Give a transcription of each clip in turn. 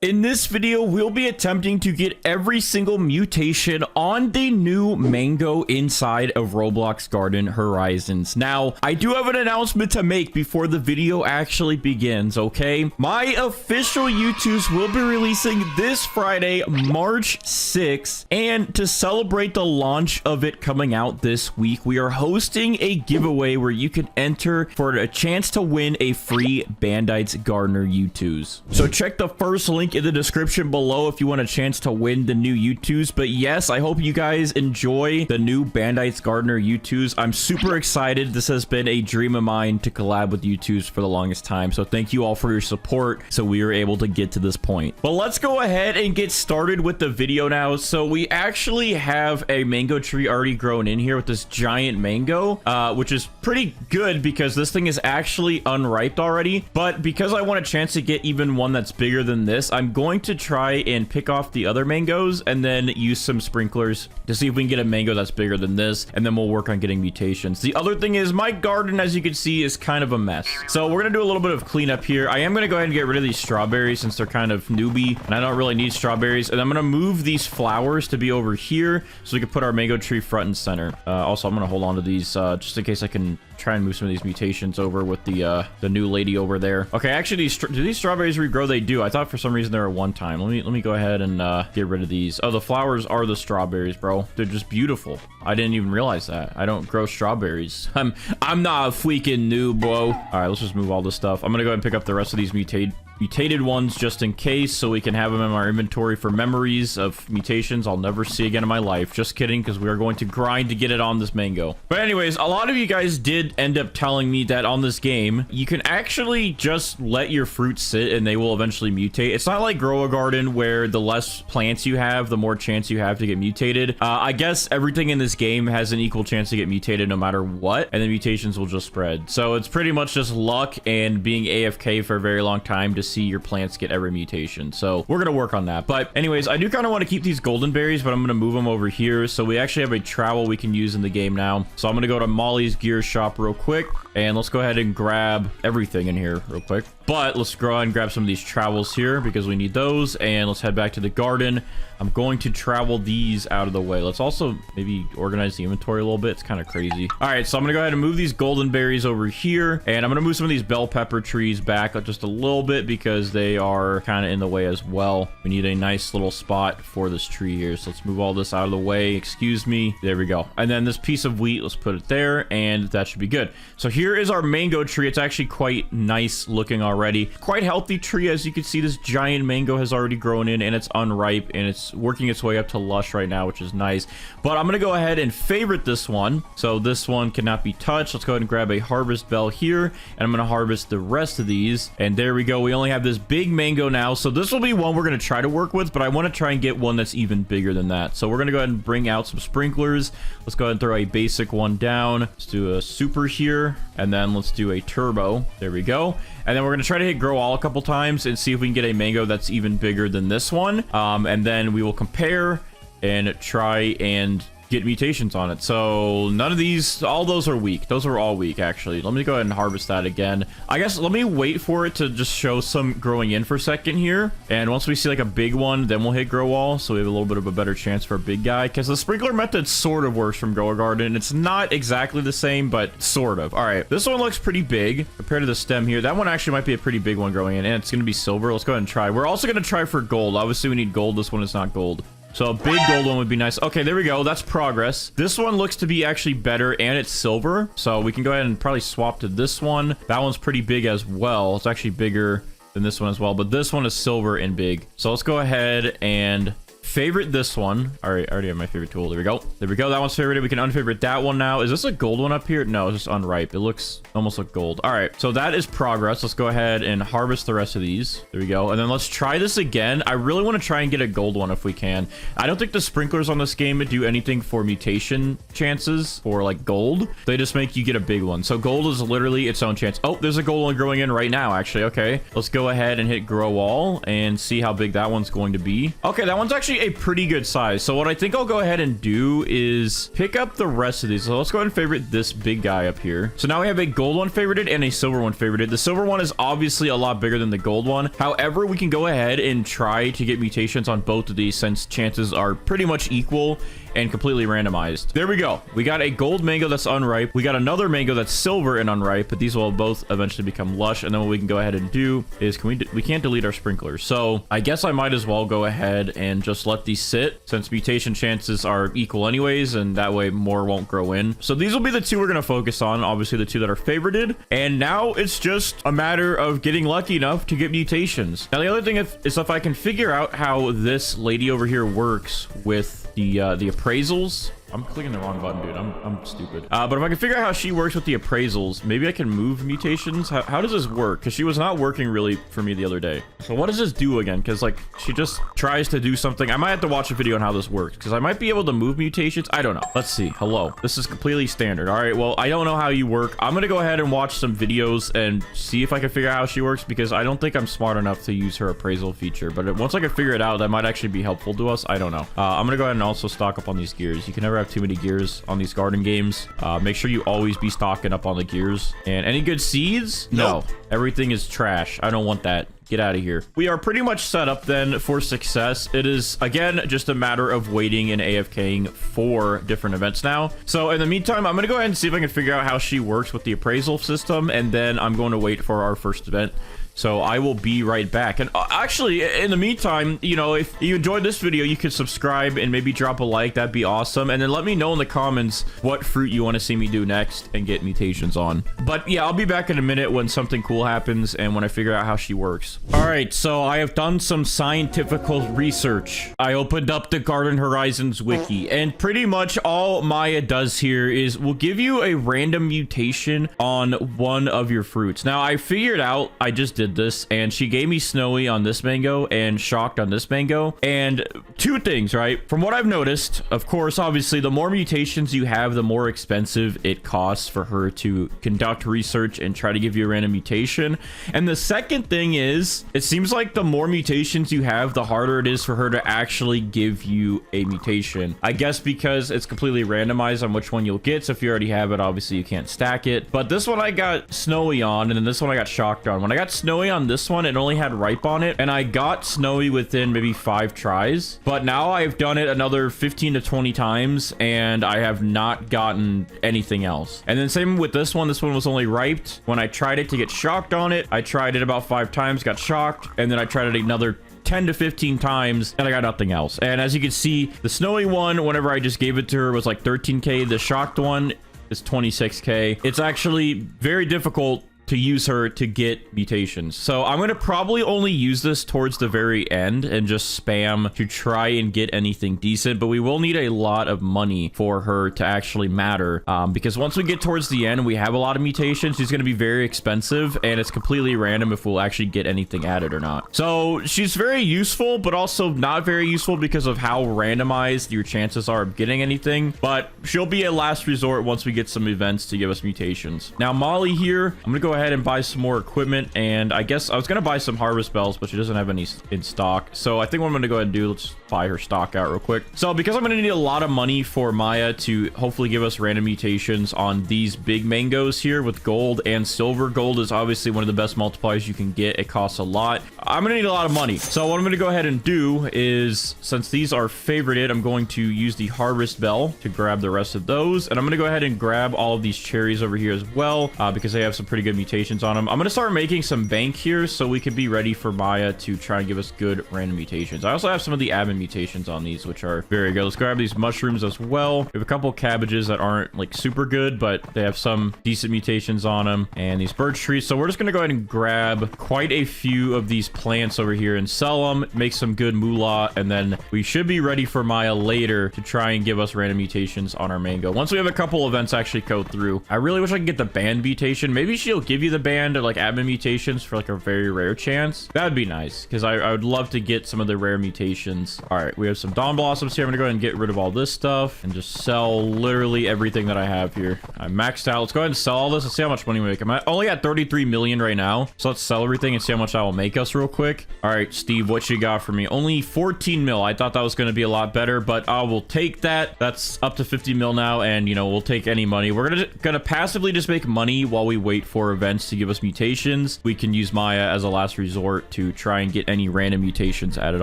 In this video, we'll be attempting to get every single mutation on the new mango inside of Roblox Garden Horizons. Now, I do have an announcement to make before the video actually begins, okay? My official YouTubes will be releasing this Friday, March 6th, and to celebrate the launch of it coming out this week, we are hosting a giveaway where you can enter for a chance to win a free Bandites Gardener U2s. So check the first link in the description below if you want a chance to win the new U2s. But yes, I hope you guys enjoy the new Bandites Gardener U2s. I'm super excited. This has been a dream of mine to collab with U2s for the longest time. So thank you all for your support so we were able to get to this point. But let's go ahead and get started with the video now. So we actually have a mango tree already grown in here with this giant mango, which is pretty good because this thing is actually unripe already. But because I want a chance to get even one that's bigger than this, I'm going to try and pick off the other mangoes and then use some sprinklers to see if we can get a mango that's bigger than this, and then we'll work on getting mutations. The other thing is my garden, as you can see, is kind of a mess. So we're gonna do a little bit of cleanup here. I am gonna go ahead and get rid of these strawberries since they're kind of newbie and I don't really need strawberries, and I'm gonna move these flowers to be over here so we can put our mango tree front and center. Also, I'm gonna hold on to these just in case I can try and move some of these mutations over with the new lady over there. Okay, actually, do these strawberries regrow? They do. I thought for some reason they were one time. Let me go ahead and get rid of these. Oh, the flowers are the strawberries, bro. They're just beautiful. I didn't even realize that. I don't grow strawberries. I'm not a freaking noob, bro. All right, let's just move all this stuff. I'm gonna go ahead and pick up the rest of these mutated ones just in case, so we can have them in our inventory for memories of mutations I'll never see again in my life. Just kidding, because we are going to grind to get it on this mango. But anyways, a lot of you guys did end up telling me that on this game you can actually just let your fruits sit and they will eventually mutate. It's not like Grow a Garden where the less plants you have, the more chance you have to get mutated. I guess everything in this game has an equal chance to get mutated no matter what, and the mutations will just spread. So it's pretty much just luck and being AFK for a very long time to see your plants get every mutation. So we're gonna work on that. But anyways, I do kind of want to keep these golden berries, but I'm gonna move them over here. So we actually have a trowel we can use in the game now. So I'm gonna go to Molly's gear shop real quick, and let's go ahead and grab everything in here real quick. But let's go ahead and grab some of these trowels here because we need those, and let's head back to the garden. I'm going to travel these out of the way. Let's also maybe organize the inventory a little bit. It's kind of crazy. All right, so I'm gonna go ahead and move these golden berries over here, and I'm gonna move some of these bell pepper trees back just a little bit because they are kind of in the way as well. We need a nice little spot for this tree here. So let's move all this out of the way. Excuse me. There we go. And then this piece of wheat, let's put it there, and that should be good. So here is our mango tree. It's actually quite nice looking already. Quite healthy tree. As you can see, this giant mango has already grown in, and it's unripe, and it's working its way up to lush right now, which is nice. But I'm gonna go ahead and favorite this one, so this one cannot be touched. Let's go ahead and grab a harvest bell here, and I'm gonna harvest the rest of these, and there we go. We only have this big mango now, so this will be one we're gonna try to work with, but I want to try and get one that's even bigger than that. So we're gonna go ahead and bring out some sprinklers. Let's go ahead and throw a basic one down. Let's do a super here, and then let's do a turbo. There we go. And then we're going to try to hit grow all a couple times and see if we can get a mango that's even bigger than this one. And then we will compare and try and get mutations on it. So none of these, all those are weak. Those are all weak, actually. Let me go ahead and harvest that again. I guess let me wait for it to just show some growing in for a second here. And once we see like a big one, then we'll hit grow all. So we have a little bit of a better chance for a big guy, because the sprinkler method sort of works from Grow a Garden. It's not exactly the same, but sort of. All right, this one looks pretty big compared to the stem here. That one actually might be a pretty big one growing in, and it's going to be silver. Let's go ahead and try. We're also going to try for gold. Obviously we need gold. This one is not gold. So a big gold one would be nice. Okay, there we go. That's progress. This one looks to be actually better, and it's silver. So we can go ahead and probably swap to this one. That one's pretty big as well. It's actually bigger than this one as well, but this one is silver and big. So let's go ahead and favorite this one. All right, I already have my favorite tool. There we go. There we go. That one's favorited. We can unfavorite that one now. Is this a gold one up here? No, it's just unripe. It looks almost like gold. All right, so that is progress. Let's go ahead and harvest the rest of these. There we go. And then let's try this again. I really want to try and get a gold one if we can. I don't think the sprinklers on this game do anything for mutation chances for like gold. They just make you get a big one. So gold is literally its own chance. Oh, there's a gold one growing in right now, actually. Okay, let's go ahead and hit grow all and see how big that one's going to be. Okay, that one's actually a pretty good size. So what I think I'll go ahead and do is pick up the rest of these. So let's go ahead and favorite this big guy up here. So now we have a gold one favorited and a silver one favorited. The silver one is obviously a lot bigger than the gold one. However, we can go ahead and try to get mutations on both of these since chances are pretty much equal and completely randomized. There we go. We got a gold mango that's unripe. We got another mango that's silver and unripe, but these will both eventually become lush. And then what we can go ahead and do is we can't delete our sprinklers. So I guess I might as well go ahead and just let these sit since mutation chances are equal anyways, and that way more won't grow in. So these will be the two we're going to focus on, obviously the two that are favorited. And now it's just a matter of getting lucky enough to get mutations. Now the other thing is if I can figure out how this lady over here works with the appraisals. I'm clicking the wrong button, dude. I'm stupid. But if I can figure out how she works with the appraisals, maybe I can move mutations. How does this work? Because she was not working really for me the other day. So what does this do again? Because like she just tries to do something. I might have to watch a video on how this works because I might be able to move mutations. I don't know. Let's see. Hello. This is completely standard. All right. Well, I don't know how you work. I'm going to go ahead and watch some videos and see if I can figure out how she works because I don't think I'm smart enough to use her appraisal feature. But once I can figure it out, that might actually be helpful to us. I don't know. I'm going to go ahead and also stock up on these gears. You can never have too many gears on these garden games. Make sure you always be stocking up on the gears. And any good seeds? Nope. No, everything is trash. I don't want that. Get out of here. We are pretty much set up then for success. It is, again, just a matter of waiting and AFKing for different events now. So in the meantime, I'm going to go ahead and see if I can figure out how she works with the appraisal system. And then I'm going to wait for our first event. So I will be right back. And actually, in the meantime, you know, if you enjoyed this video, you could subscribe and maybe drop a like. That'd be awesome. And then let me know in the comments what fruit you want to see me do next and get mutations on. But yeah, I'll be back in a minute when something cool happens and when I figure out how she works. All right, so I have done some scientific research. I opened up the Garden Horizons wiki, and pretty much all Maya does here is will give you a random mutation on one of your fruits. Now, I figured out, I just did this, and she gave me snowy on this mango and shocked on this mango. And two things, right? From what I've noticed, of course, obviously, the more mutations you have, the more expensive it costs for her to conduct research and try to give you a random mutation. And the second thing is, it seems like the more mutations you have, the harder it is for her to actually give you a mutation. I guess because it's completely randomized on which one you'll get. So if you already have it, obviously you can't stack it. But this one I got snowy on, and then this one I got shocked on. When I got snowy on this one, it only had ripe on it, and I got snowy within maybe 5 tries. But now I've done it another 15 to 20 times, and I have not gotten anything else. And then same with this one. This one was only riped. When I tried it to get shocked on it, I tried it about 5 times, got shocked, and then I tried it another 10 to 15 times and I got nothing else. And as you can see, the snowy one, whenever I just gave it to her, was like 13k. The shocked one is 26k. It's actually very difficult to use her to get mutations. So I'm going to probably only use this towards the very end and just spam to try and get anything decent, but we will need a lot of money for her to actually matter, because once we get towards the end, we have a lot of mutations. She's going to be very expensive, and it's completely random if we'll actually get anything added or not. So she's very useful, but also not very useful because of how randomized your chances are of getting anything, but she'll be a last resort once we get some events to give us mutations. Now, Molly here, I'm going to go ahead and buy some more equipment, and I guess I was gonna buy some harvest bells, but she doesn't have any in stock. So I think what I'm gonna go ahead and do, let's buy her stock out real quick. So because I'm gonna need a lot of money for Maya to hopefully give us random mutations on these big mangoes here with gold and silver. Gold is obviously one of the best multipliers you can get. It costs a lot. I'm gonna need a lot of money. So what I'm gonna go ahead and do is, since these are favorited, I'm going to use the harvest bell to grab the rest of those, and I'm gonna go ahead and grab all of these cherries over here as well, because they have some pretty good mutations on them. I'm gonna start making some bank here so we can be ready for Maya to try and give us good random mutations. I also have some of the admin mutations on these, which are very good. Let's grab these mushrooms as well. We have a couple cabbages that aren't like super good, but they have some decent mutations on them, and these birch trees. So we're just gonna go ahead and grab quite a few of these plants over here and sell them, make some good moolah, and then we should be ready for Maya later to try and give us random mutations on our mango. Once we have a couple events actually go through, I really wish I could get the band mutation. Maybe she'll give give you the band or like admin mutations for like a very rare chance, that'd be nice, because I would love to get some of the rare mutations. All right, we have some Dawn Blossoms here. I'm gonna go ahead and get rid of all this stuff and just sell literally everything that I have here. I'm maxed out. Let's go ahead and sell all this and see how much money we make. I'm only at 33 million right now, so let's sell everything and see how much that will make us real quick. All right, Steve, what you got for me? Only 14 mil. I thought that was going to be a lot better, but I will take that. That's up to 50 mil now, and you know, we'll take any money. We're gonna passively just make money while we wait for events to give us mutations. We can use Maya as a last resort to try and get any random mutations added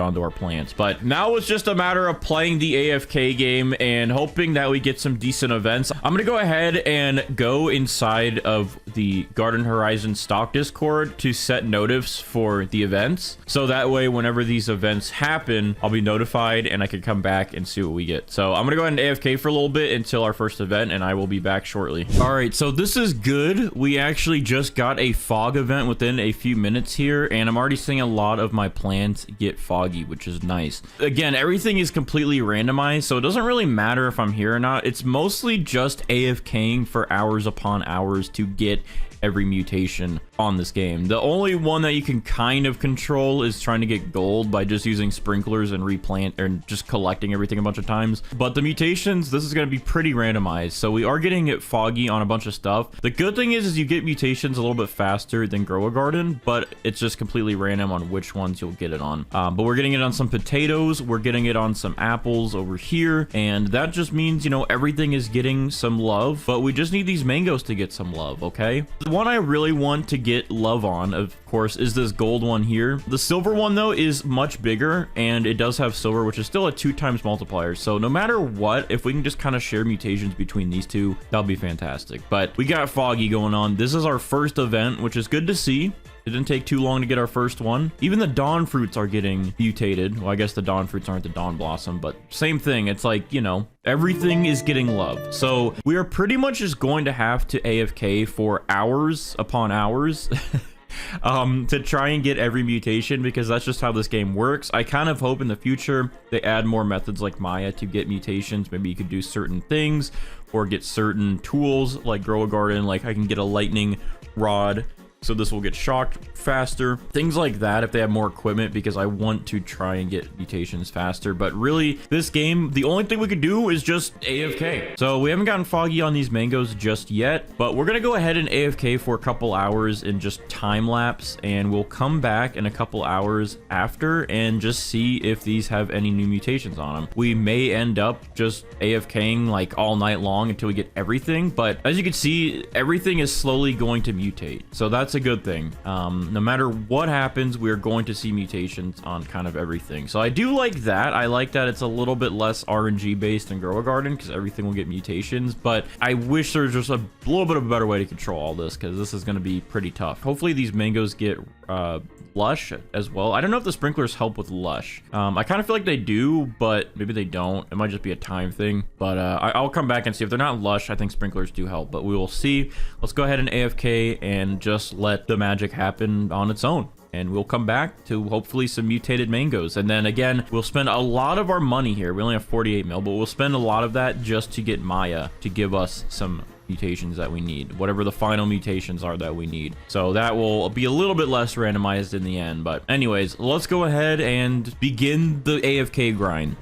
onto our plants. But now it's just a matter of playing the AFK game and hoping that we get some decent events. I'm gonna go ahead and go inside of the Garden Horizon stock Discord to set notifs for the events, so that way whenever these events happen, I'll be notified and I can come back and see what we get. So I'm gonna go ahead and AFK for a little bit until our first event, and I will be back shortly. All right, so this is good. We actually just got a fog event within a few minutes here, and I'm already seeing a lot of my plants get foggy, which is nice. Again, everything is completely randomized, so it doesn't really matter if I'm here or not. It's mostly just AFKing for hours upon hours to get every mutation on this game. The only one that you can kind of control is trying to get gold by just using sprinklers and replant and just collecting everything a bunch of times. But the mutations, this is going to be pretty randomized, so we are getting it foggy on a bunch of stuff. The good thing is you get mutations a little bit faster than Grow a Garden, but it's just completely random on which ones you'll get it on. But we're getting it on some potatoes, we're getting it on some apples over here, and that just means, you know, everything is getting some love, but we just need these mangoes to get some love. Okay, the one I really want to get love on, of course, is this gold one here. The silver one though is much bigger, and it does have silver, which is still a 2x multiplier. So no matter what, if we can just kind of share mutations between these two, that'll be fantastic. But we got foggy going on. This is our first event, which is good to see. It didn't take too long to get our first one. Even the Dawn fruits are getting mutated. Well, I guess the Dawn fruits aren't the Dawn Blossom, but same thing. It's like, you know, everything is getting love. So we are pretty much just going to have to AFK for hours upon hours to try and get every mutation, because that's just how this game works. I kind of hope in the future they add more methods like Maya to get mutations. Maybe you could do certain things or get certain tools like Grow a Garden. Like I can get a lightning rod, so this will get shocked faster, things like that, if they have more equipment, because I want to try and get mutations faster. But really, this game, the only thing we could do is just AFK. So we haven't gotten foggy on these mangoes just yet, but we're gonna go ahead and AFK for a couple hours and just time lapse, and we'll come back in a couple hours after and just see if these have any new mutations on them. We may end up just AFKing like all night long until we get everything, but as you can see, everything is slowly going to mutate, so that's a good thing. No matter what happens, we're going to see mutations on kind of everything. So I do like that. I like that it's a little bit less RNG based than Grow a Garden, because everything will get mutations. But I wish there's just a little bit of a better way to control all this, because this is going to be pretty tough. Hopefully these mangoes get lush as well. I don't know if the sprinklers help with lush. I kind of feel like they do, but maybe they don't. It might just be a time thing. But I'll come back and see. If they're not lush, I think sprinklers do help, but we will see. Let's go ahead and AFK and just let the magic happen on its own, and we'll come back to hopefully some mutated mangoes. And then again, we'll spend a lot of our money here. We only have 48 mil, but we'll spend a lot of that just to get Maya to give us some mutations that we need, whatever the final mutations are that we need. So that will be a little bit less randomized in the end. But anyways, let's go ahead and begin the AFK grind.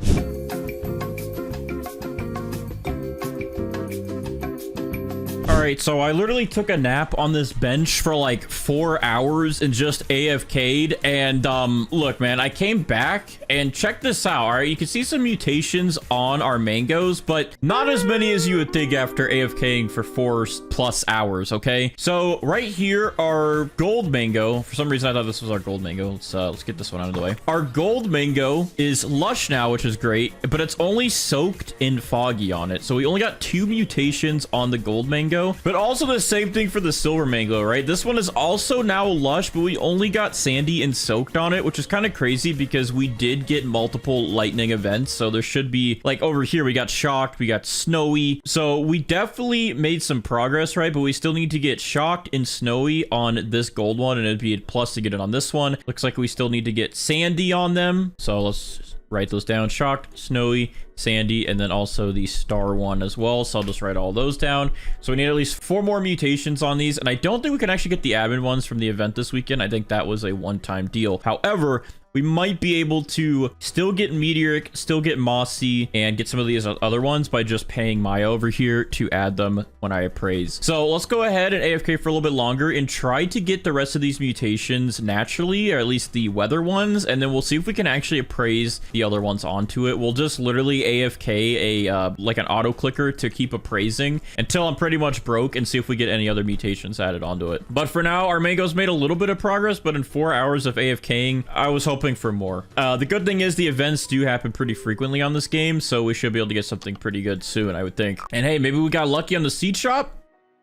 All right, so I literally took a nap on this bench for like 4 hours and just AFK'd. And look, man, I came back and check this out. All right, you can see some mutations on our mangoes, but not as many as you would think after AFKing for 4+ hours. Okay, so right here, our gold mango. For some reason, I thought this was our gold mango. Let's get this one out of the way. Our gold mango is lush now, which is great, but it's only soaked in foggy on it. So we only got 2 mutations on the gold mango. But also the same thing for the silver mango, right? This one is also now lush, but we only got sandy and soaked on it, which is kind of crazy because we did get multiple lightning events. So there should be, like over here, we got shocked, we got snowy. So we definitely made some progress, right? But we still need to get shocked and snowy on this gold one, and it'd be a plus to get it on this one. Looks like we still need to get sandy on them. So let's write those down. Shocked, Snowy, Sandy, and then also the Star one as well. So I'll just write all those down. So we need at least 4 more mutations on these. And I don't think we can actually get the admin ones from the event this weekend. I think that was a one-time deal. However, we might be able to still get Meteoric, still get Mossy, and get some of these other ones by just paying Maya over here to add them when I appraise. So let's go ahead and AFK for a little bit longer and try to get the rest of these mutations naturally, or at least the weather ones, and then we'll see if we can actually appraise the other ones onto it. We'll just literally AFK like an auto clicker to keep appraising until I'm pretty much broke and see if we get any other mutations added onto it. But for now, our mango's made a little bit of progress, but in 4 hours of AFKing, I was hoping for more. The good thing is the events do happen pretty frequently on this game, so we should be able to get something pretty good soon, I would think. And hey, maybe we got lucky on the seed shop?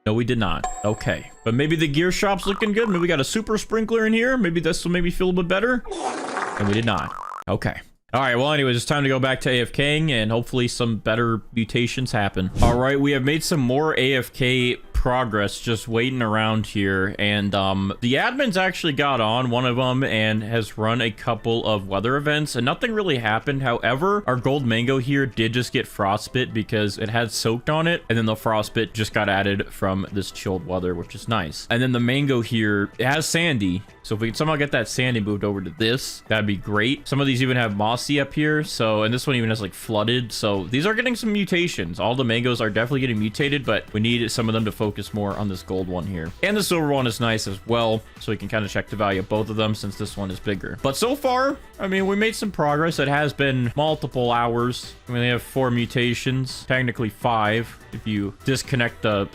No, we did not. Okay, but maybe the gear shop's looking good. Maybe we got a super sprinkler in here. Maybe this will maybe feel a bit better. And we did not. Okay. All right, well, anyways, it's time to go back to AFKing and hopefully some better mutations happen. All right, we have made some more AFK progress just waiting around here, and the admins actually got on one of them and has run a couple of weather events and nothing really happened. However, our gold mango here did just get frostbit because it had soaked on it, and then the frostbit just got added from this chilled weather, which is nice. And then the mango here, it has sandy, so if we can somehow get that sandy moved over to this, that'd be great. Some of these even have mossy up here, so, and this one even has like flooded, so these are getting some mutations. All the mangoes are definitely getting mutated, but we need some of them to focus more on this gold one here. And the silver one is nice as well, so we can kind of check the value of both of them since this one is bigger. But so far, I mean, we made some progress. It has been multiple hours. We only have 4 mutations, technically 5 if you disconnect the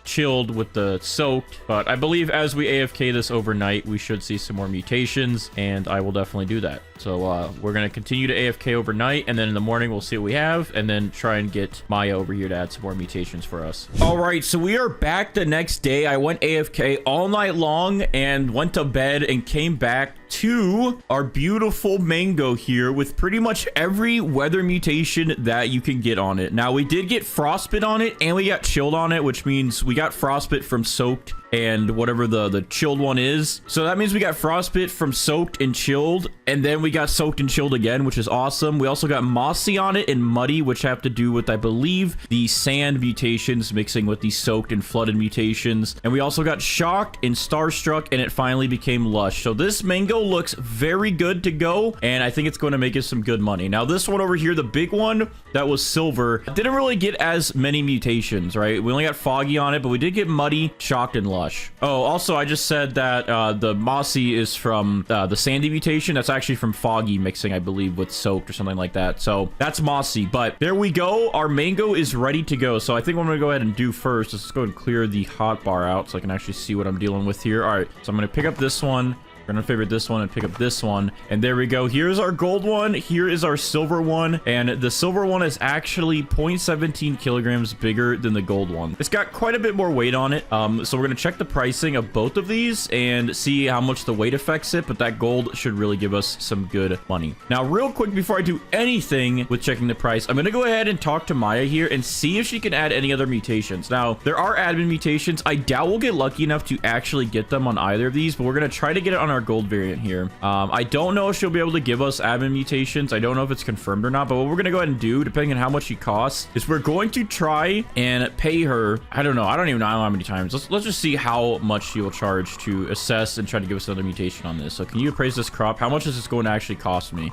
chilled with the soaked. But I believe as we AFK this overnight, we should see some more mutations, and I will definitely do that. So we're going to continue to AFK overnight, and then in the morning we'll see what we have, and then try and get Maya over here to add some more mutations for us. All right, so we are back the next day. I went AFK all night long and went to bed and came back to our beautiful mango here with pretty much every weather mutation that you can get on it. Now, we did get frostbit on it and we got chilled on it, which means we got frostbit from soaked and whatever the chilled one is. So that means we got frostbit from soaked and chilled, and then we got soaked and chilled again, which is awesome. We also got mossy on it and muddy, which have to do with, I believe, the sand mutations mixing with the soaked and flooded mutations. And we also got shocked and starstruck, and it finally became lush. So this mango looks very good to go, and I think it's going to make us some good money. Now this one over here, the big one that was silver, didn't really get as many mutations, right? We only got foggy on it, but we did get muddy, shocked, and lush. Oh, also, I just said that the mossy is from the sandy mutation. That's actually from foggy mixing, I believe, with soaked or something like that. So that's mossy. But there we go. Our mango is ready to go. So I think what I'm going to go ahead and do first is let's go ahead and clear the hotbar out so I can actually see what I'm dealing with here. All right, so I'm going to pick up this one. We're gonna favorite this one and pick up this one, and there we go. Here's our gold one, here is our silver one, and the silver one is actually 0.17 kilograms bigger than the gold one. It's got quite a bit more weight on it, so we're gonna check the pricing of both of these and see how much the weight affects it, but that gold should really give us some good money. Now, real quick before I do anything with checking the price, I'm gonna go ahead and talk to Maya here and see if she can add any other mutations. Now, there are admin mutations. I doubt we'll get lucky enough to actually get them on either of these, but we're gonna try to get it on our gold variant here. I don't know if she'll be able to give us admin mutations. I don't know if it's confirmed or not, but what we're gonna go ahead and do, depending on how much she costs, is we're going to try and pay her. I don't know, I don't even know how many times. Let's just see how much she will charge to assess and try to give us another mutation on this. So can you appraise this crop? How much is this going to actually cost me?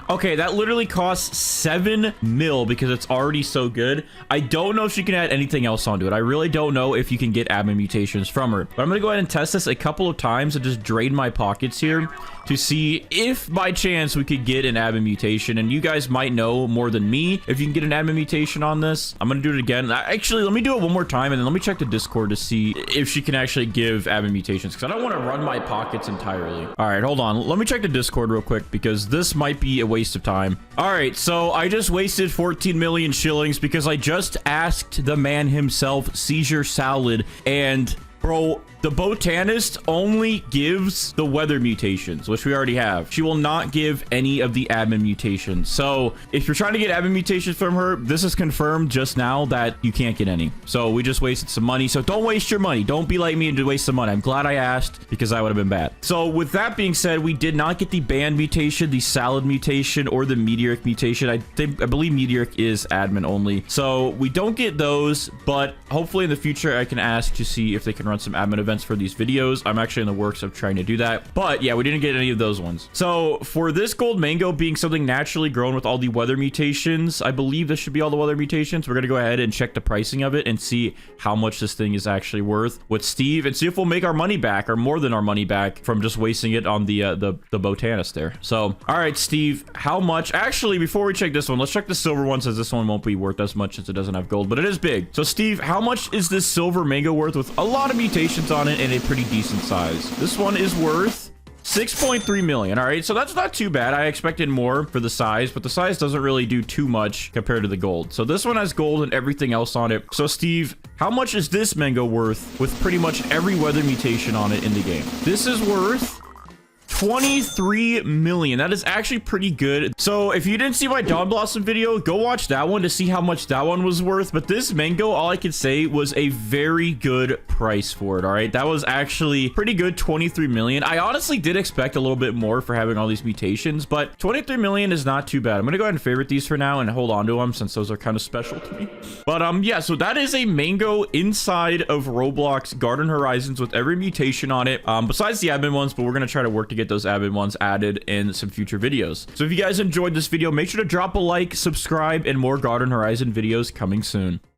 Okay, that literally costs 7 mil because it's already so good. I don't know if she can add anything else onto it. I really don't know if you can get admin mutations from her. But I'm going to go ahead and test this a couple of times and just drain my pockets here to see if by chance we could get an admin mutation. And you guys might know more than me if you can get an admin mutation on this. I'm going to do it again. Actually, let me do it one more time and then let me check the Discord to see if she can actually give admin mutations because I don't want to run my pockets entirely. All right, hold on. Let me check the Discord real quick because this might be a waste of time. All right, so I just wasted 14 million shillings because I just asked the man himself, Seizure Salad, and bro, The botanist only gives the weather mutations, which we already have. She will not give any of the admin mutations. So if you're trying to get admin mutations from her, this is confirmed just now that you can't get any. So we just wasted some money. So don't waste your money. Don't be like me and waste some money. I'm glad I asked because I would have been bad. So with that being said, we did not get the band mutation, the salad mutation, or the meteoric mutation. I believe meteoric is admin only. So we don't get those, but hopefully in the future I can ask to see if they can run some admin events for these videos. I'm actually in the works of trying to do that. But yeah, we didn't get any of those ones. So for this gold mango being something naturally grown with all the weather mutations, I believe this should be all the weather mutations. We're gonna go ahead and check the pricing of it and see how much this thing is actually worth with Steve and see if we'll make our money back or more than our money back from just wasting it on the botanist there. So all right, Steve, how much? Actually, before we check this one, let's check the silver one, since this one won't be worth as much since it doesn't have gold, but it is big. So Steve, how much is this silver mango worth with a lot of mutations on it and a pretty decent size? This one is worth 6.3 million. All right, so that's not too bad. I expected more for the size, but the size doesn't really do too much compared to the gold. So this one has gold and everything else on it. So Steve, how much is this mango worth with pretty much every weather mutation on it in the game? This is worth 23 million. That is actually pretty good. So if you didn't see my Dawn Blossom video, go watch that one to see how much that one was worth. But this mango, all I could say was a very good price for it. All right, that was actually pretty good. 23 million. I honestly did expect a little bit more for having all these mutations, but 23 million is not too bad. I'm gonna go ahead and favorite these for now and hold on to them since those are kind of special to me. But yeah, so that is a mango inside of Roblox Garden Horizons with every mutation on it, besides the admin ones, but we're gonna try to work to get those admin ones added in some future videos. So if you guys enjoyed this video, make sure to drop a like, subscribe, and more Garden Horizon videos coming soon.